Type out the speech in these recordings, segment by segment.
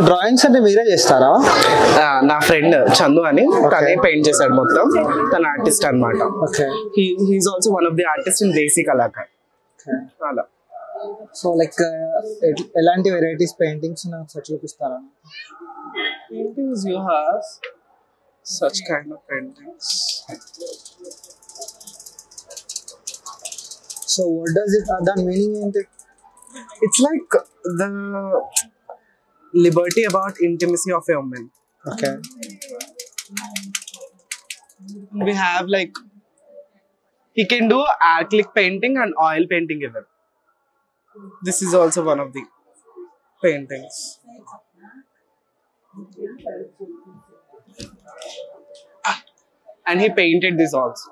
Drawings అంటే మీరే చేస్తారా? నా ఫ్రెండ్ చందు అని తనే పెయింట్ చేశాడు మొత్తం. తన ఆర్టిస్ట్ అన్నమాట. He's also one of the artist in Desi Kalakar. అలా సో లైక్ ఎలాంటి వెరైటీస్ పెయింటింగ్స్ నాకు చూపిస్తారా? Paintings you have such kind of paintings. So what does it that meaning enti? It's like the liberty about intimacy of a woman. Okay. We have like he can do acrylic painting and oil painting even. This is also one of the paintings. And he painted this also.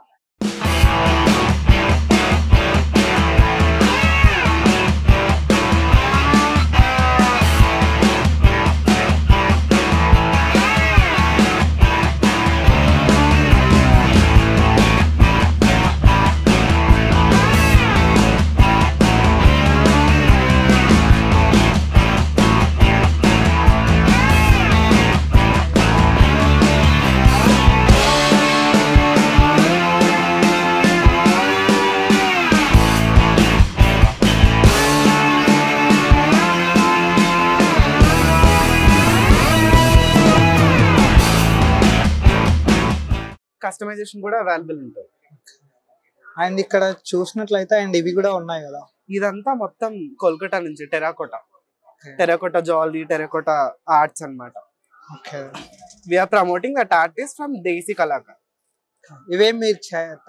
Customisation కూడా available ఉంటుంది. And ఇక్కడ చూసినట్లయితే and ఇవి కూడా ఉన్నాయి కదా, ఇదంతా మొత్తం కోల్కతా నుంచి టెరాకోటా జ్యువెలరీ, టెరాకోటా ఆర్ట్స్ అన్నమాట. We are promoting that artist from Desi Kalakar. ఇవేం మీరు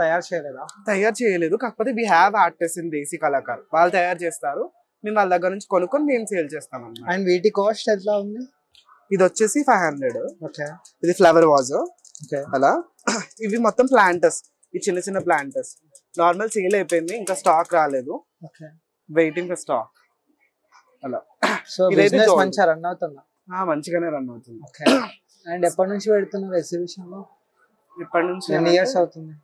తయారు చేయలేదా? తయారు చేయలేదు, కాకపోతే we have artist in Desi Kalakar. వాళ్ళు తయారు చేస్తారు, మేము వాళ్ళ దగ్గర నుంచి కొనుక్కొని మేము సేల్ చేస్తాం అన్నమాట. అండ్ వీటి కాస్ట్ ఎట్లా ఉంది? ఇది వచ్చేసి 500. ఇది ఫ్లవర్ వాజ్ అలా. ఇవి మొత్తం ప్లాంటర్స్, ఈ చిన్న చిన్న ప్లాంటర్స్. నార్మల్ సేల్ అయిపోయింది, ఇంకా స్టాక్ రాలేదు, వెయిటింగ్ ఫర్ స్టాక్ అలా. సో బిజినెస్ మంచిగా రన్ అవుతుందా? మంచిగానే రన్ అవుతుంది. అండ్ ఎప్పటి నుంచి పెడుతున్నారు ఎగ్జిబిషన్ లో? ఎప్పటి నుంచి? ఎన్ని ఇయర్స్ అవుతుంది?